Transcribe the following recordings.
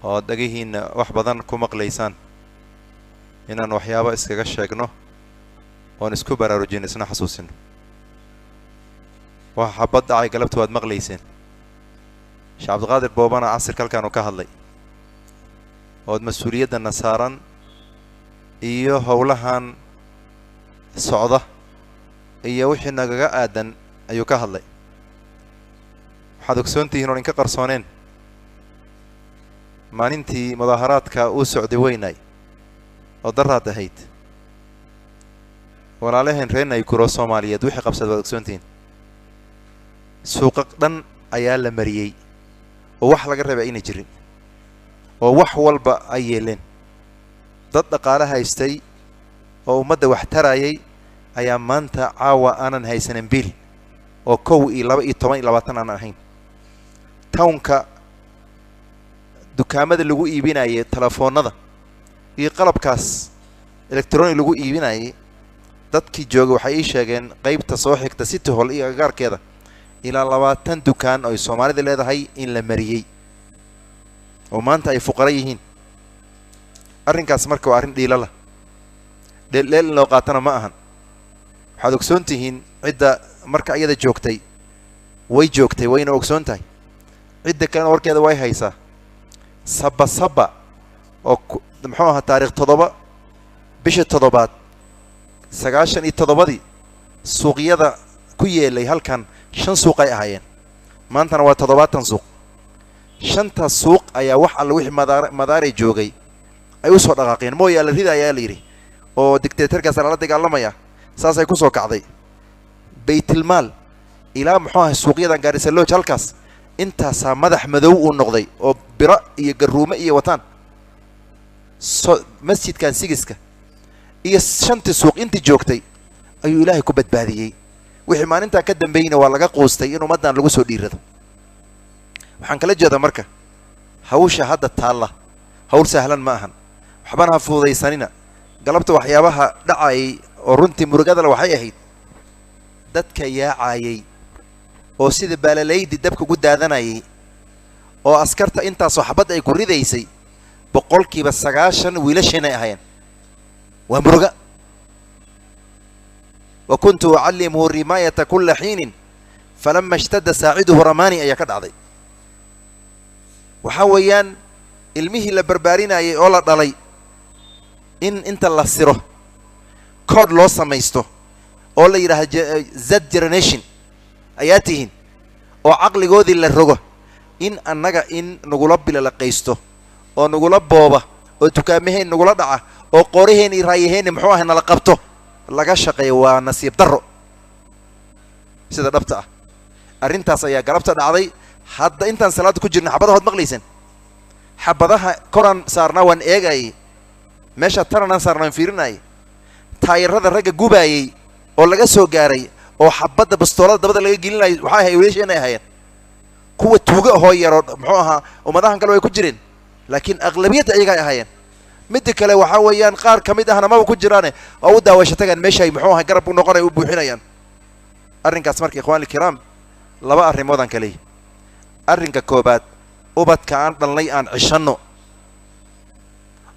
oo dhagihiina wax badan ku maqlaysaan inaan waxyaabo iskaga sheegno oon isku baraarujin isna xasuusino waxa xabad dhacay galabta waad maqlayseen Sheekh Cabdiqaadir Boobana casirka halkan uu ka hadlay oo mas'uuliyadana saaran iyo howlahan socda iyo wixii nagaga aadan ayuu ka hadlay waxaad ogsoontihiin oo in ka qarsooneen maalintii mudaharaadka uu socday weynay oo daraad ahayd walaalaheen reenay kuro Soomaaliyeed wixii qabsad waad ogsoontihiin suuqa dhan ayaa la mariyay oo wax laga rabay inay jirin oo wax walba ay yeeleen dad dhaqaale haystay oo ummadda wax tarayay ayaa maanta caawa aanan haysanin bil oo 1 iyo 2 iyo 10 iyo 20 aan ahayn townka dukaamada lagu iibinayay telefoonada iyo qalabkaas electronic lagu iibinayay dadkii jooga waxay ii sheegeen qaybta soo xigta City Hall iyo agagaarkeeda ilaa 20 dukaan oo Soomaalida leedahay in la mariyay oo maanta ay fuqara yihiin arrinkaas marka waa arrin dhiilala dheel loo qaatana ma ahan waxaad ogsoontihiin cidda marka ayada joogtay wayna ogsoon tahay cidda kale warkeeda way haysaa saba oo muxuu ahaa taariikh 7 bisha 7 97 suuqyada ku yeelay halkan 5 suuq ay ahaayeen maantana waa 70 suuq 5 suuq ayaa wax alla wixii madaare joogay ay u soo dhaqaaqeen mooyaa la rida ayaa la yiri oo dictatorkaas la dagaalamaya saas ay ku soo kacday baytul maal ilaa muxuu ahaa suuqyadan Garissa Lodge halkaas intaas madax madow uu noqday oo bira iyo garuumo iyo wataan masjidkan sigiska iyo 5 suuq intii joogtay ayuu Ilaahay ku badbaadiyay wixii maalinta ka dambeeyna waa laga qoostay in ummadan lagu soo dhiirado waxaan kala jeedaa marka hawsha hadda taala hawl sahlan ma ahan waxbana fududaysanina galabta waxyaabaha dhacay oo runtii murugada waxay ahayd dadka yaacayay oo sida baalaleydi dabka ku daadanayay oo askarta intaas xabad ay ku ridaysay 90% wiilasheen ay ahaayeen waa muruga وكنت أعلمه الرماية كل حين فلما اشتد ساعده رماني أي كدعضي وحويان المه لبربارين أي أولا دلي إن أنت الله سره كود لوسا ميستو أولا يراه زد جرنيشن أياتهن وعقل جودي للرجو إن النجا إن نقولب للقيستو أو نقولب بابا أو تكامهن نقولب دعة أو قريهن يرايهن محوهن لقبته laga shaqeeyo waa nasiib daro sida dhabta ah arintaas ayaa galabta dhacday hadda intaan salaad ku jirnay xabadaha wad maqlaysan xabadaha koran saarna waan eegay meesha taranan saarnaan fiirinay taayirada raga gubayay oo laga soo gaaray oo xabada bastoolada dabada laga gelinay waxa ay weesheen ay hayeen kuwa tuuga hoo yaro muxuu ahaa umadahan kale way ku jireen laakiin aqlabiyada ayaga ay hayeen mid kale waxa weeyaan qaar kamid ahna ma ku jiraan oo u daawasho tagan meeshay muxuu ahaa garab u noqonay u buuxinayaan arrinkaas markii ikhwaan kiram laba arrimoodan kale arrinka koobaad ubadka aan dhalnay aan cishano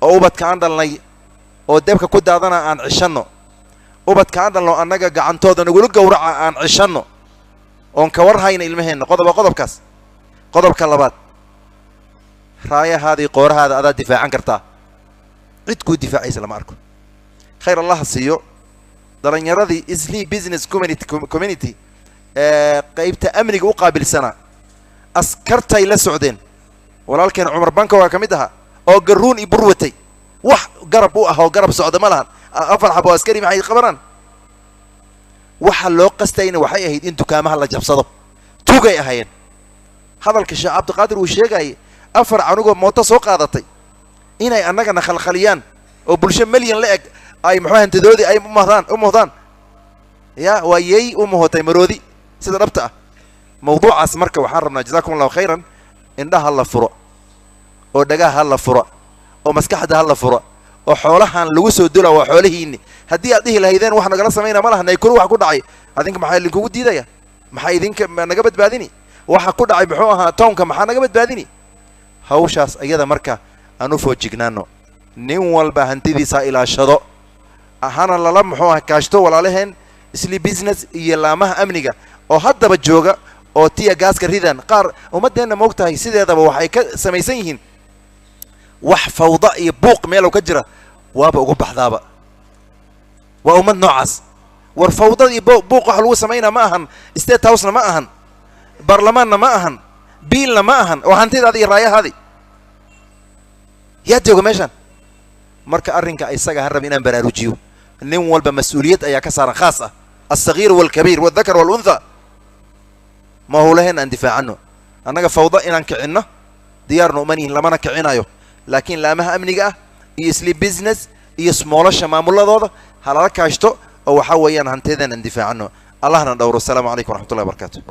oo ubadka aan dhalnay oo dabka ku daadana aan cishano ubadka aan dhalno annaga gacantooda nagu gowraca aan cishano oon ka war hayna ilmaheena qodobkaas qodobka labaad raayahaadii qoorahaada aad difaacan kartaa عدكو دفاع إسلام أركو خير الله سيو دلنا يرضي إسلي business community قيبت أمريكا وقابل سنة أسكرت إلى السعودين ولكن عمر بنك وكمدها أو قرون إبروتي وح قرب أو قرب سعودة مالها أفرح أبو عسكري معي خبران وحلو قستين وحيه إنتو كامها الله جاب صدب توجي أهين هذا الكشاف عبد القادر وشيء أفرع عنقو موت سوق هذا إني أنك نخل خليان وبلشة مليون لأك أي محوها أنت دودي أي أمهضان يا وياي أمهوتي مرودي سيدربتها موضوع أسمرك وحرمنا جزاكم الله خيرا إنها الله فرع ودقاها الله فرع ومسكحتها الله فرع وحولها لوسو الدولة وحوله إني هدي هذه الهيدان وإحنا جلسنا مينا مالها نيكون واحد كل عي هذينك محل اللي كود دي ده محل ذينك نجبت بعديني واحد كل عي بحوها تونك محل نجبت بعديني hawshaas ayada marka aanu foojignaano nin walba hantidiisa ilaashado ahana lala muxuu kaashto walaalaheen isli business iyo laamaha amniga oo haddaba jooga oo tiya gaaska ridan qaar ummadeena moogtahay sideedaba waxay ka samaysan yihiin wax fawda iyo buuq meel ka jira waaba ugu baxdaaba waa ummad noocaas war fawda iyo buuq wax lagu sameeyna ma ahan state house ma ahan barlamaanna ma ahan biilna ma ahan oo hantidaada iyo raayahaadi yaa jooga meeshan marka arrinka isaga harab inaan baraarujiyo nin walba mas'uuliyad ayaa ka saaran khaas ah الصغير والكبير والذكر والأنثى ما هو لهن أن دفاعنه أنك فوضى إن كعنا ديارنا أمني لما نكعنايو لكن لا مها أمنية يسلي بيزنس يسمولا شمام الله ضاضة هلا كاشتو أو حويا هنتذن أن دفاعنه الله ندور. السلام عليكم ورحمة الله وبركاته.